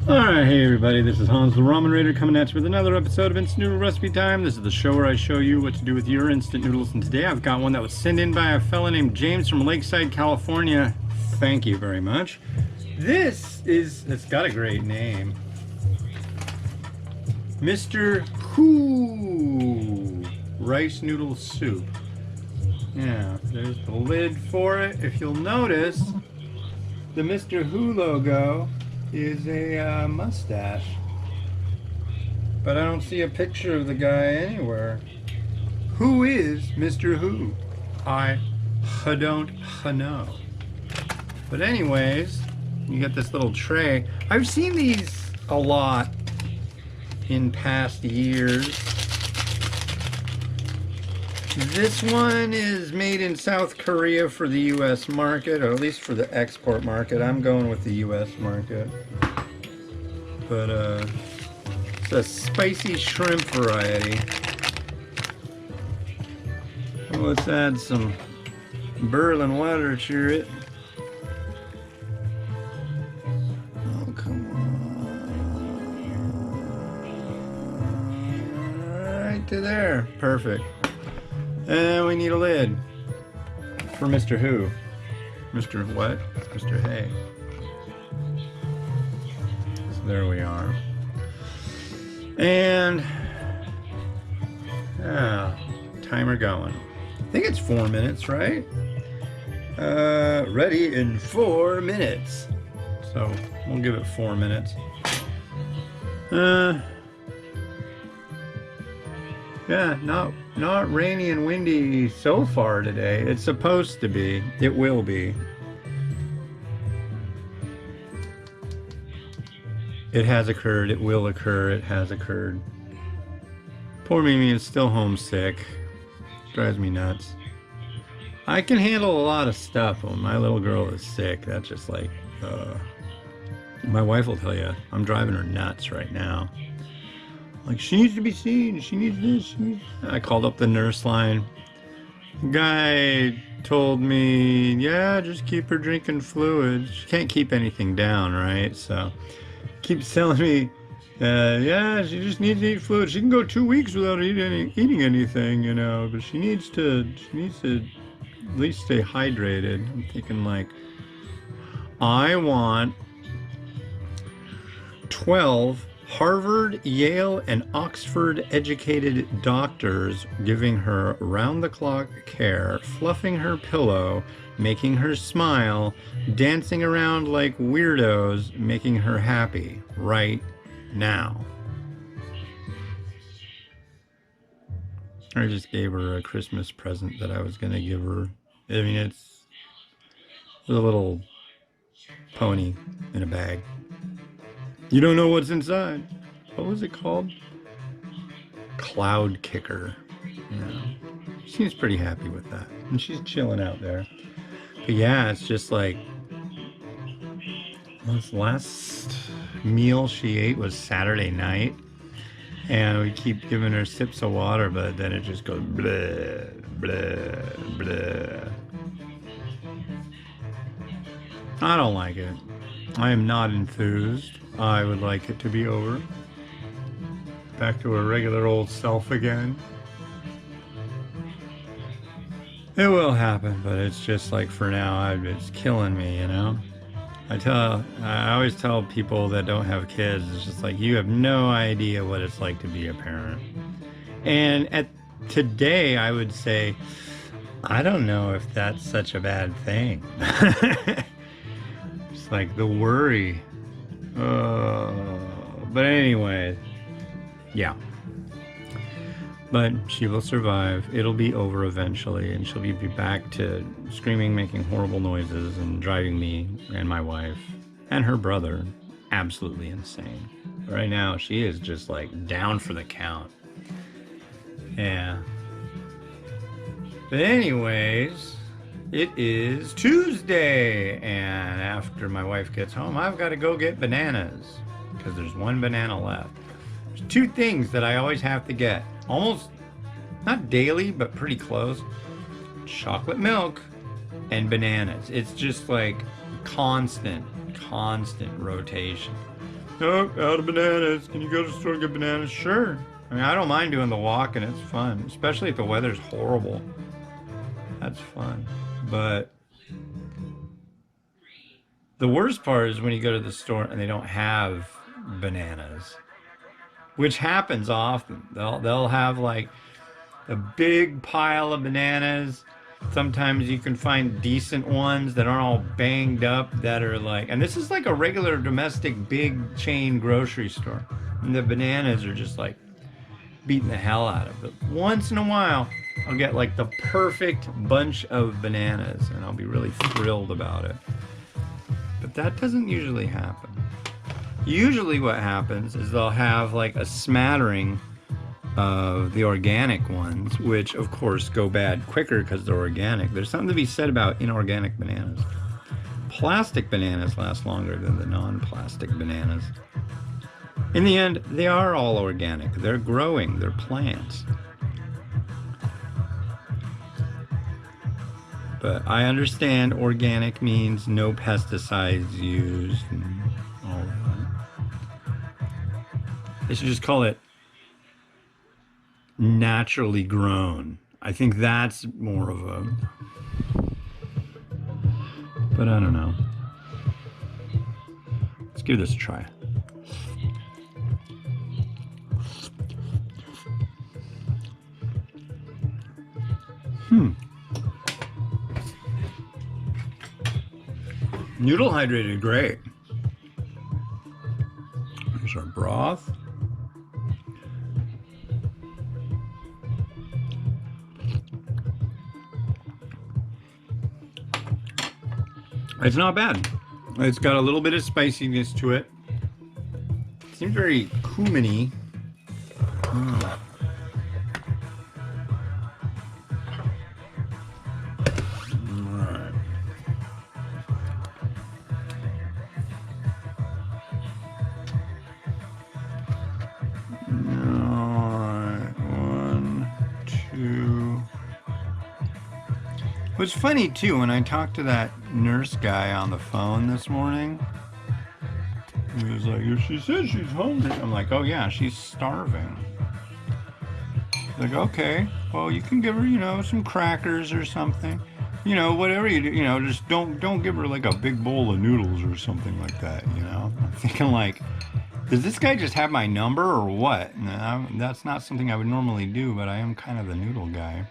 Alright, hey everybody, this is Hans the Ramen Raider coming at you with another episode of Instant Noodle Recipe Time. This is the show where I show you what to do with your instant noodles, and today I've got one that was sent in by a fella named James from Lakeside, California. Thank you very much. It's got a great name. Mr. Who Rice Noodle Soup. Yeah, there's the lid for it. If you'll notice, the Mr. Who logo is a mustache, but I don't see a picture of the guy anywhere. Who is Mr. Who? I don't know. But anyways, you get this little tray. I've seen these a lot in past years. This one is made in South Korea for the US market, or at least for the export market. I'm going with the US market. But it's a spicy shrimp variety. Well, let's add some boiling water to it. Oh, come on. Right to there. Perfect. And we need a lid for Mr. Who. Mr. What? Mr. Hay. So there we are. And timer going. I think it's 4 minutes, right? Ready in 4 minutes. So we'll give it 4 minutes. Yeah, not rainy and windy so far today. It's supposed to be. It will be. It has occurred. It will occur. It has occurred. Poor Mimi is still homesick. Drives me nuts. I can handle a lot of stuff when my little girl is sick. That's just like, my wife will tell you, I'm driving her nuts right now. Like, she needs to be seen, she needs this, I called up the nurse line. Guy told me, yeah, just keep her drinking fluids. She can't keep anything down, right? So, keeps telling me, yeah, she just needs to eat fluids. She can go 2 weeks without eating anything, you know, but she needs to at least stay hydrated. I'm thinking, like, I want 12 Harvard, Yale, and Oxford educated doctors giving her round-the-clock care, fluffing her pillow, making her smile, dancing around like weirdos, making her happy right now. I just gave her a Christmas present that I was going to give her. I mean, it's a little pony in a bag. You don't know what's inside. What was it called? Cloud Kicker. Yeah. She seems pretty happy with that. And she's chilling out there. But yeah, it's just like, this last meal she ate was Saturday night. And we keep giving her sips of water, but then it just goes bleh, bleh, bleh. I don't like it. I am not enthused. I would like it to be over. Back to her regular old self again. It will happen, but it's just like for now, it's killing me, you know? I always tell people that don't have kids, it's just like, you have no idea what it's like to be a parent. And today, I would say, I don't know if that's such a bad thing. It's like the worry. But anyway, yeah. But she will survive. It'll be over eventually, and she'll be back to screaming, making horrible noises, and driving me and my wife and her brother absolutely insane. Right now, she is just like down for the count. Yeah. But anyways, it is Tuesday, and after my wife gets home, I've got to go get bananas because there's one banana left. There's two things that I always have to get, almost not daily, but pretty close: chocolate milk and bananas. It's just like constant rotation. Oh, out of bananas. Can you go to the store and get bananas? Sure. I mean, I don't mind doing the walk and it's fun, especially if the weather's horrible. That's fun. But the worst part is when you go to the store and they don't have bananas, which happens often. They'll have like a big pile of bananas. Sometimes you can find decent ones that aren't all banged up that are like, and this is like a regular domestic big chain grocery store. And the bananas are just like beating the hell out of it. Once in a while, I'll get like the perfect bunch of bananas and I'll be really thrilled about it. But that doesn't usually happen. Usually what happens is they'll have like a smattering of the organic ones, which of course go bad quicker because they're organic. There's something to be said about inorganic bananas. Plastic bananas last longer than the non-plastic bananas. In the end, they are all organic. They're growing, they're plants. But I understand organic means no pesticides used and all that. They should just call it naturally grown. I think that's more of a, but I don't know. Let's give this a try. Noodle hydrated great. Here's our broth. It's not bad. It's got a little bit of spiciness to it. Seems very cumin-y. Alright. Alright, 1, 2. It was funny too when I talked to that nurse guy on the phone this morning. He was like, she says she's hungry. I'm like, oh yeah, she's starving. Like, okay, well you can give her, you know, some crackers or something. You know, whatever you do, you know, just don't give her like a big bowl of noodles or something like that, you know? I'm thinking like, does this guy just have my number or what? No, that's not something I would normally do, but I am kind of the noodle guy.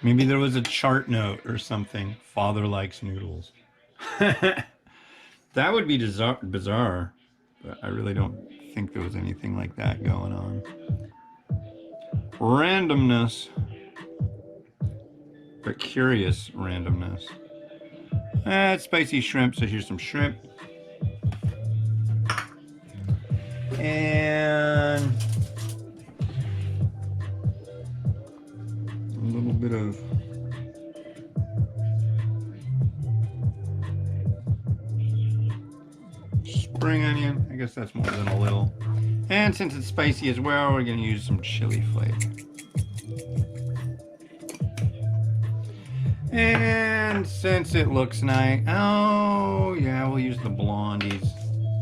Maybe there was a chart note or something. Father likes noodles. That would be bizarre, but I really don't think there was anything like that going on. Randomness, but curious randomness. It's spicy shrimp, so here's some shrimp. And a little bit of spring onion. I guess that's more than a little. And since it's spicy as well, we're going to use some chili flake. And since it looks nice, oh yeah, we'll use the blondies.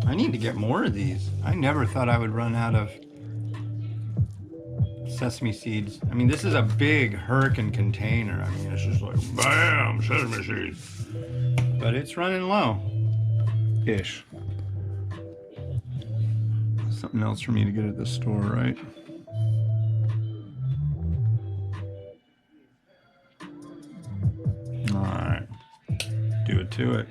I need to get more of these. I never thought I would run out of sesame seeds. I mean, this is a big Hurricane container. I mean, it's just like, bam, sesame seeds. But it's running low-ish. Something else for me to get at the store, right? All right, do it to it.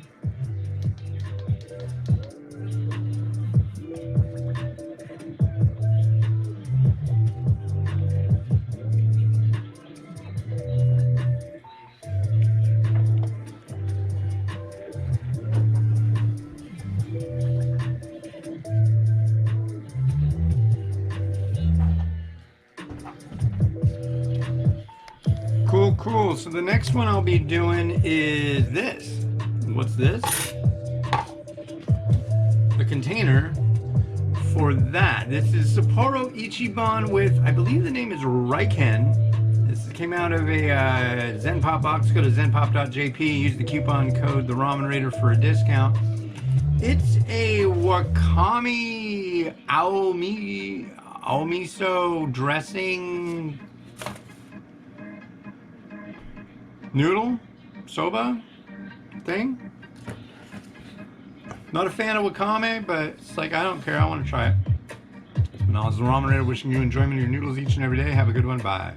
Cool. So the next one I'll be doing is this. What's this? The container for that. This is Sapporo Ichiban with, I believe the name is Raiken. This came out of a Zen Pop box. Go to zenpop.jp, use the coupon code The Ramen Raider for a discount. It's a wakame aomiso dressing noodle soba thing. Not a fan of wakame, but it's like, I don't care. I want to try it. It's been Oz the Ramen Raider wishing you enjoyment of your noodles each and every day. Have a good one. Bye.